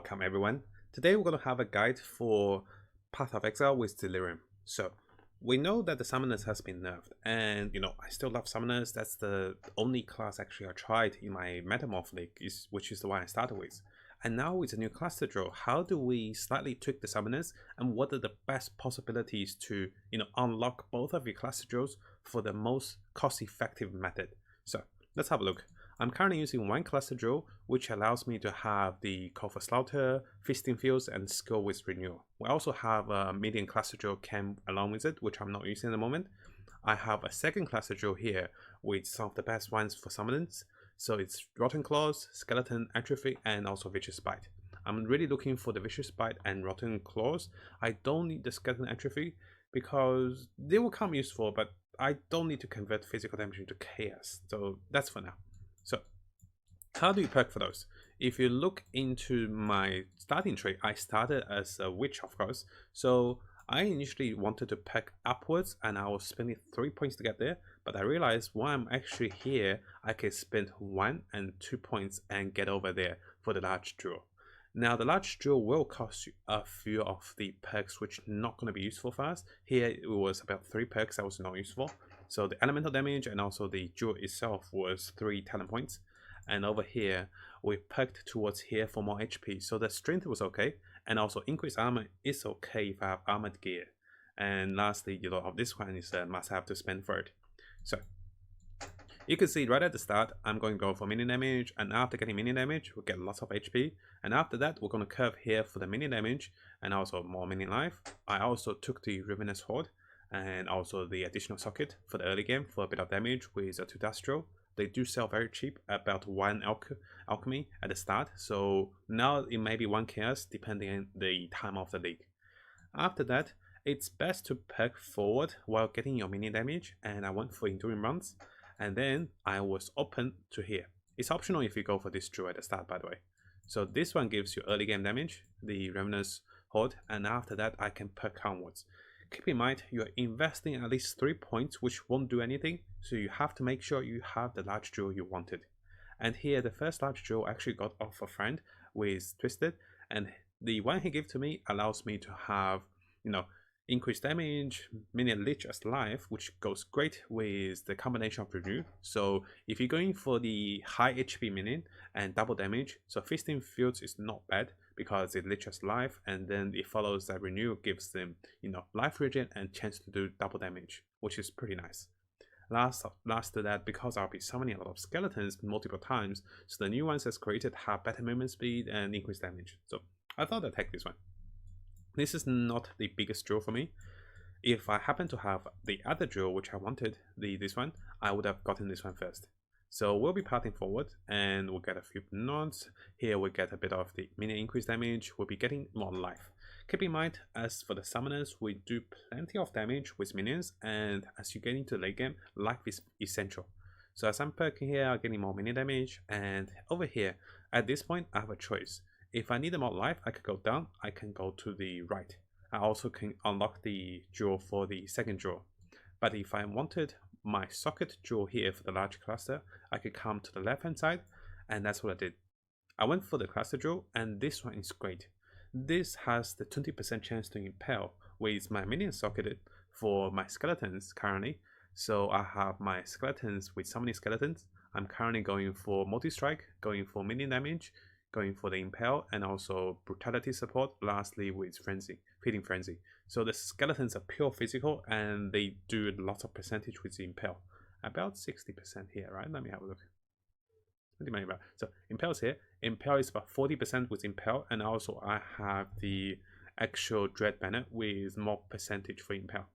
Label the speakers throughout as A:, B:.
A: Welcome everyone. Today we're going to have a guide for Path of Exile with Delirium. So we know that the Summoners has been nerfed, and I still love Summoners. That's the only class actually I tried in my Metamorph League, which is the one I started with. And now with a new cluster draw, how do we slightly tweak the Summoners, and what are the best possibilities to unlock both of your cluster draws for the most cost-effective method? So let's have a look. I'm currently using one cluster draw, which allows me to have the Call for Slaughter, Feasting Fields, and Skill with Renewal. We also have a medium cluster draw came along with it, which I'm not using at the moment. I have a second cluster draw here with some of the best ones for summons. So it's Rotten Claws, Skeleton Atrophy, and also Vicious Bite. I'm really looking for the Vicious Bite and Rotten Claws. I don't need the Skeleton Atrophy because they will come useful, but I don't need to convert physical damage into chaos. So that's for now. So how do you perk for those? If you look into my starting tree, I started as a witch, of course. So I initially wanted to perk upwards, and I was spending 3 points to get there. But I realized while I'm actually here, I can spend 1 and 2 points and get over there for the large draw. Now the large draw will cost you a few of the perks which are not going to be useful for us. Here it was about 3 perks that was not useful. So the elemental damage and also the jewel itself was 3 talent points. And over here, we perked towards here for more HP. So the strength was okay. And also increased armor is okay if I have armored gear. And lastly, of this one is a must have to spend for it. So you can see right at the start, I'm going to go for minion damage. And after getting minion damage, we'll get lots of HP. And after that, we're going to curve here for the minion damage and also more minion life. I also took the Ravenous Horde and also the additional socket for the early game for a bit of damage with a 2 dust draw. They do sell very cheap, about 1 alchemy at the start, so now it may be 1 chaos depending on the time of the league. After that, it's best to perk forward while getting your minion damage, and I went for enduring runs, and then I was open to here. It's optional if you go for this draw at the start, by the way. So this one gives you early game damage, the Ravenous Horde, and after that I can perk onwards. Keep in mind, you're investing at least 3 points, which won't do anything, so you have to make sure you have the large draw you wanted. And here, the first large draw actually got off a friend with Twisted, and the one he gave to me allows me to have, increased damage, minion leech as life, which goes great with the combination of renew. So if you're going for the high HP minion and double damage, so Feasting Fields is not bad because it leeches life, and then it follows that renew gives them life regen and chance to do double damage, which is pretty nice. Last to that, because I'll be summoning a lot of skeletons multiple times, so the new ones as created have better movement speed and increased damage. So I thought I'd take this one. This is not the biggest draw for me. If I happen to have the other draw which I wanted, this one, I would have gotten this one first. So we'll be parting forward and we'll get a few nods. Here we get a bit of the minion increase damage. We'll be getting more life. Keep in mind, as for the summoners, we do plenty of damage with minions, and as you get into the late game, life is essential. So as I'm perking here, I'm getting more minion damage, and over here, at this point, I have a choice. If I need more life, I could go down, I can go to the right. I also can unlock the draw for the second draw. But if I wanted my socket draw here for the large cluster, I could come to the left hand side, and that's what I did. I went for the cluster draw, and this one is great. This has the 20% chance to impale with my minion socketed for my skeletons currently. So I have my skeletons with so many skeletons. I'm currently going for multi-strike, going for minion damage, going for the impale, and also brutality support, lastly with frenzy, feeding frenzy. So the skeletons are pure physical and they do lots of percentage with the impale. About 60% here, right? Let me have a look. So impale is here. Impale is about 40% with impale, and also I have the actual dread banner with more percentage for impale.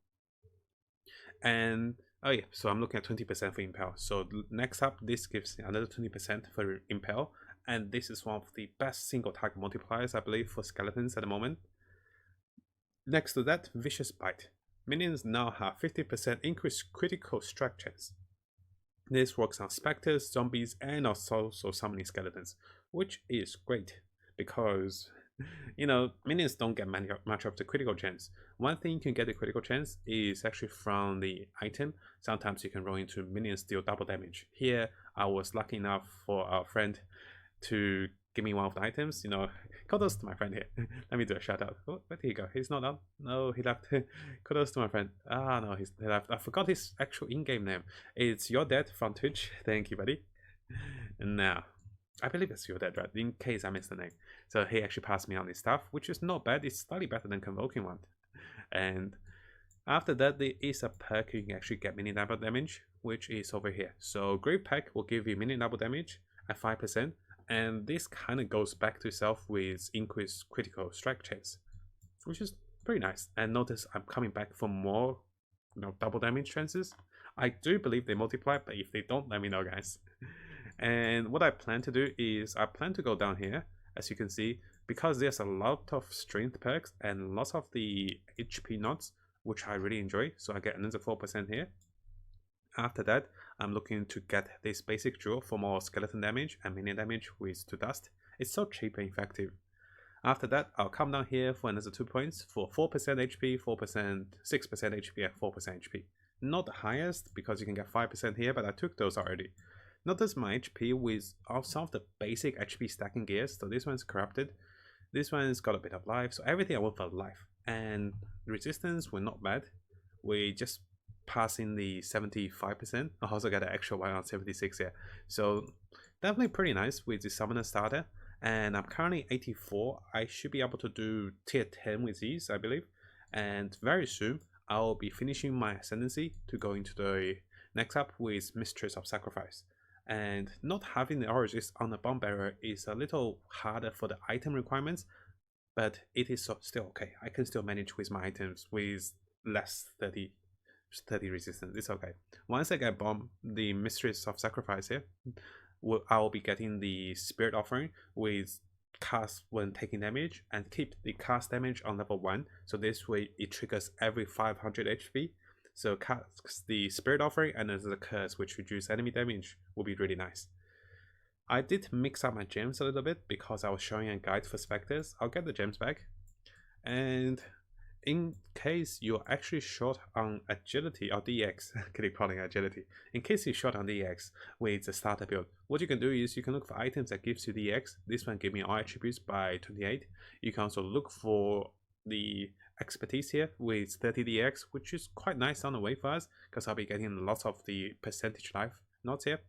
A: And oh yeah, so I'm looking at 20% for impale. So next up, this gives another 20% for impale, and this is one of the best single target multipliers I believe for skeletons at the moment. Next to that, Vicious Bite. Minions now have 50% increased critical strike chance. This works on specters, zombies, and also summoning skeletons, which is great because minions don't get much of the critical chance. One thing you can get the critical chance is actually from the item. Sometimes you can roll into minions deal double damage. Here I was lucky enough for our friend to give me one of the items, you know, kudos to my friend here. Let me do a shout out. Oh, where did he go? He's not on. No, he left. Kudos to my friend. Ah, no, he left. I forgot his actual in-game name. It's Your Dad from Twitch. Thank you, buddy. And now, I believe it's Your Dad, right? In case I missed the name. So he actually passed me on his stuff, which is not bad. It's slightly better than Convoking one. And after that, there is a perk you can actually get mini double damage, which is over here. So Grave Pack will give you mini double damage at 5%, and this kind of goes back to itself with increased critical strike chance, which is pretty nice. And notice I'm coming back for more, you know, double damage chances. I do believe they multiply, but if they don't, let me know, guys. And what I plan to do is I plan to go down here, as you can see, because there's a lot of strength perks and lots of the HP nodes, which I really enjoy. So I get another 4% here. After that, I'm looking to get this basic jewel for more skeleton damage and minion damage with 2 dust. It's so cheap and effective. After that, I'll come down here for another 2 points for 4% HP, 4%, 6% HP, and 4% HP. Not the highest because you can get 5% here, but I took those already. Notice my HP with some of the basic HP stacking gears. So this one's corrupted. This one's got a bit of life. So everything I want for life. And resistance were not bad. We just passing the 75%. I also got an extra one on 76 here. So definitely pretty nice with the Summoner starter. And I'm currently 84. I should be able to do tier 10 with these, I believe. And very soon, I'll be finishing my Ascendancy to go into the next up with Mistress of Sacrifice. And not having the Origins on the Bomb Bearer is a little harder for the item requirements, but it is still okay. I can still manage with my items with less 30 resistance. It's okay. Once I get Bomb, the Mistress of Sacrifice here, I'll be getting the Spirit Offering with cast when taking damage and keep the cast damage on level 1. So this way it triggers every 500 HP. So cast the Spirit Offering and then the Curse, which reduces enemy damage, will be really nice. I did mix up my gems a little bit because I was showing a guide for Spectres. I'll get the gems back. And in case you're actually short on agility or DX, keep calling agility. In case you're short on DX with the starter build, what you can do is you can look for items that gives you DX. This one gave me all attributes by 28. You can also look for the expertise here with 30 DX, which is quite nice on the way for us because I'll be getting lots of the percentage life notes here.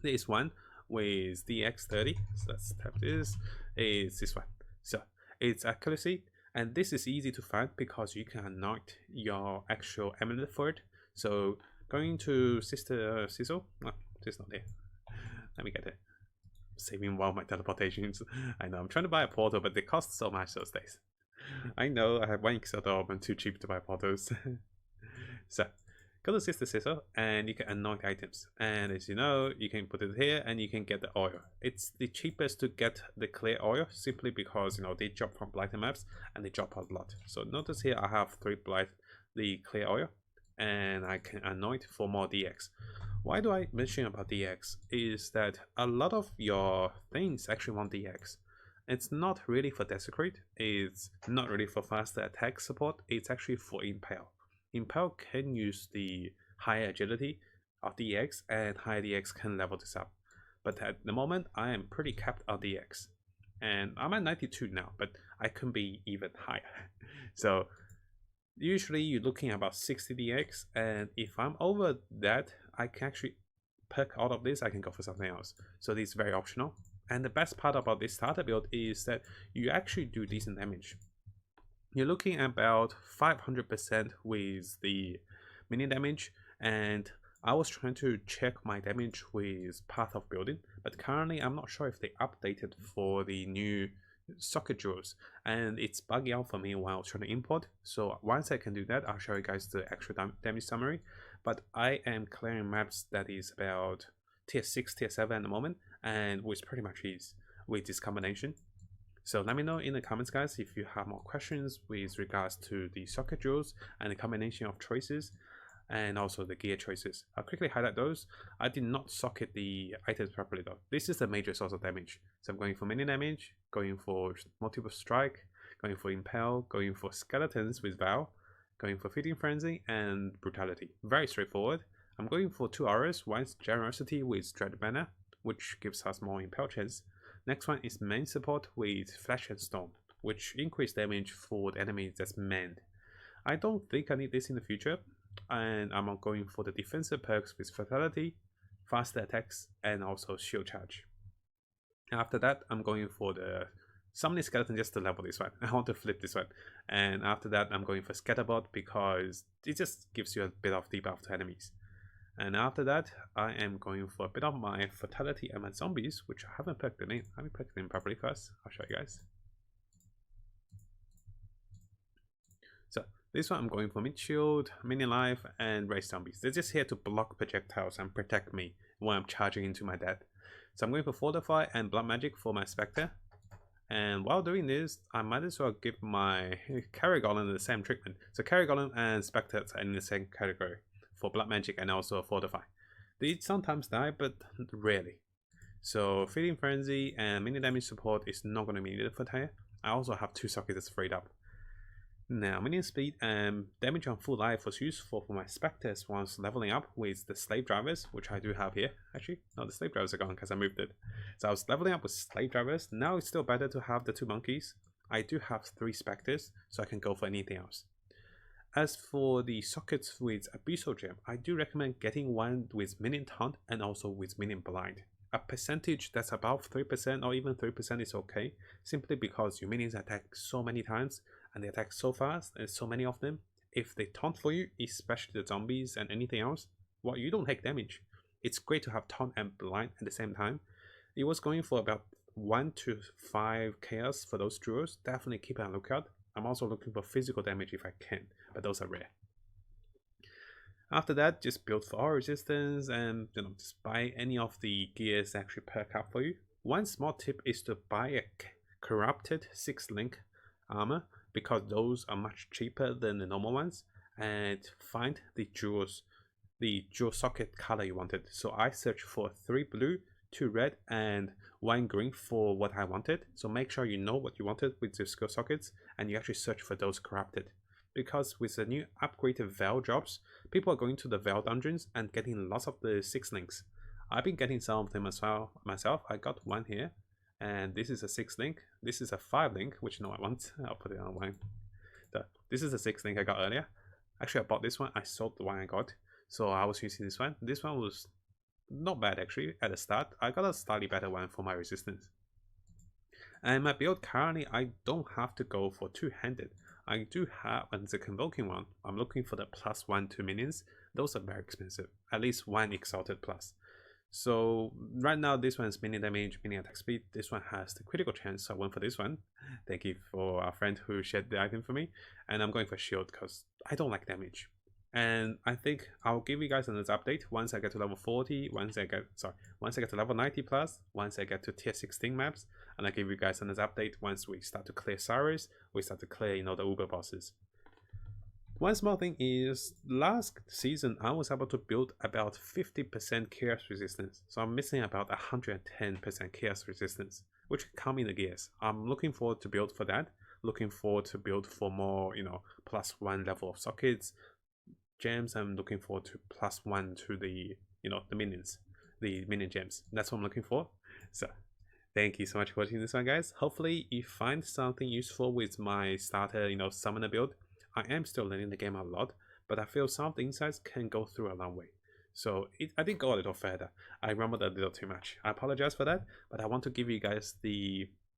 A: There is one with DX 30, so let's tap this. It's this one. So it's accuracy, and this is easy to find because you can anoint your actual amulet for it. So going to Sister Sizzle, oh, it's not there. Let me get it. Saving one of my teleportations. I know I'm trying to buy a portal, but they cost so much those days. I know I have one Exile orb and too cheap to buy portals. So go to Sister Sizzle and you can anoint items. And as you know, you can put it here and you can get the oil. It's the cheapest to get the clear oil simply because, you know, they drop from blighted maps and they drop a lot. So notice here I have 3 blight the clear oil and I can anoint for more DX. Why do I mention about DX is that a lot of your things actually want DX. It's not really for Desecrate, it's not really for faster attack support, it's actually for Impale. Impale can use the higher agility of DX and higher DX can level this up. But at the moment, I am pretty capped on DX. And I'm at 92 now, but I can be even higher. So usually you're looking at about 60 DX, and if I'm over that, I can actually perk out of this, I can go for something else. So this is very optional. And the best part about this starter build is that you actually do decent damage. You're looking at about 500% with the minion damage, and I was trying to check my damage with Path of Building, but currently I'm not sure if they updated for the new socket jewels, and it's bugging out for me while trying to import. So once I can do that, I'll show you guys the actual damage summary. But I am clearing maps that is about tier 6, tier 7 at the moment, and with pretty much ease with this combination. So let me know in the comments, guys, if you have more questions with regards to the socket jewels and the combination of choices and also the gear choices. I'll quickly highlight those. I did not socket the items properly though. This is the major source of damage. So I'm going for minion damage, going for multiple strike, going for impale, going for skeletons with Vow, going for feeding frenzy and brutality. Very straightforward. I'm going for 2 auras, one's generosity with dread banner, which gives us more impale chance. Next one is main support with Flash and Storm, which increase damage for the enemy that's manned. I don't think I need this in the future, and I'm going for the defensive perks with Fatality, faster attacks, and also shield charge. After that, I'm going for the Summoning Skeleton just to level this one. I want to flip this one. And after that, I'm going for Scatterbot because it just gives you a bit of debuff to enemies. And after that, I am going for a bit of my Fatality and my Zombies, which I haven't picked them in. Let me pick them properly first. I'll show you guys. So this one I'm going for Mid Shield, Minion Life, and Race Zombies. They're just here to block projectiles and protect me when I'm charging into my death. So I'm going for Fortify and Blood Magic for my Spectre. And while doing this, I might as well give my Carry Golem the same treatment. So Carry Golem and Spectre are in the same category for Blood Magic and also Fortify. They sometimes die, but rarely. So Feeding Frenzy and Mini Damage Support is not going to be needed for here. I also have 2 sockets freed up. Now, minion speed and damage on full life was useful for my Spectres once leveling up with the Slave Drivers, which I do have here. Actually, no, the Slave Drivers are gone because I moved it. So I was leveling up with Slave Drivers. Now it's still better to have the 2 monkeys. I do have 3 Spectres, so I can go for anything else. As for the sockets with Abyssal Gem, I do recommend getting one with Minion Taunt and also with Minion Blind. A percentage that's above 3% or even 3% is okay, simply because your minions attack so many times and they attack so fast and so many of them. If they taunt for you, especially the zombies and anything else, well, you don't take damage. It's great to have taunt and blind at the same time. It was going for about 1 to 5 chaos for those duos. Definitely keep a lookout. I'm also looking for physical damage if I can, but those are rare. After that, just build for all resistance and just buy any of the gears that actually perk up for you. One small tip is to buy a corrupted 6-link armor because those are much cheaper than the normal ones, and find the jewel socket color you wanted. So I searched for 3 blue, 2 red, and 1 green for what I wanted. So make sure you know what you wanted with your skill sockets and you actually search for those corrupted. Because with the new upgraded Veil drops, people are going to the Veil dungeons and getting lots of the 6 links. I've been getting some of them as well myself. I got one here, and this is a 6 link. This is a 5 link, which no I want. I'll put it on one. So this is a 6 link I got earlier. Actually, I bought this one. I sold the one I got, so I was using this one. This one was not bad actually at the start. I got a slightly better one for my resistance. And my build currently, I don't have to go for 2-handed. I do have the Convoking one. I'm looking for the +1 to minions. Those are very expensive. At least 1 Exalted plus. So right now this one's mini damage, mini attack speed. This one has the critical chance, so I went for this one. Thank you for our friend who shared the item for me. And I'm going for shield because I don't like damage. And I think I'll give you guys another update once I get to level 40, once I get to level 90 plus, once I get to tier 16 maps, and I'll give you guys another update once we start to clear Cyrus, we start to clear, the Uber bosses. One small thing is, last season I was able to build about 50% chaos resistance, so I'm missing about 110% chaos resistance, which can come in the gears. I'm looking forward to build for that, looking forward to build for more, +1 level of sockets, gems. I'm looking forward to +1 to the the minions, the minion gems. That's what I'm looking for. So thank you so much for watching this one, guys. Hopefully you find something useful with my starter summoner build. I am still learning the game a lot, but I feel some of the insights can go through a long way. So I did go a little further. I rambled a little too much. I apologize for that, but I want to give you guys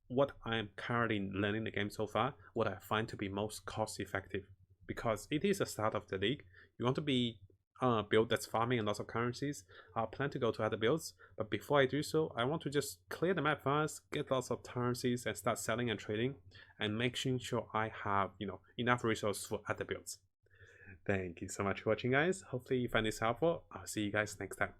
A: what I'm currently learning the game so far, what I find to be most cost effective, because it is the start of the league. You want to be on a build that's farming lots of currencies. I plan to go to other builds, but before I do so, I want to just clear the map first, get lots of currencies, and start selling and trading, and making sure I have enough resources for other builds. Thank you so much for watching, guys. Hopefully you find this helpful. I'll see you guys next time.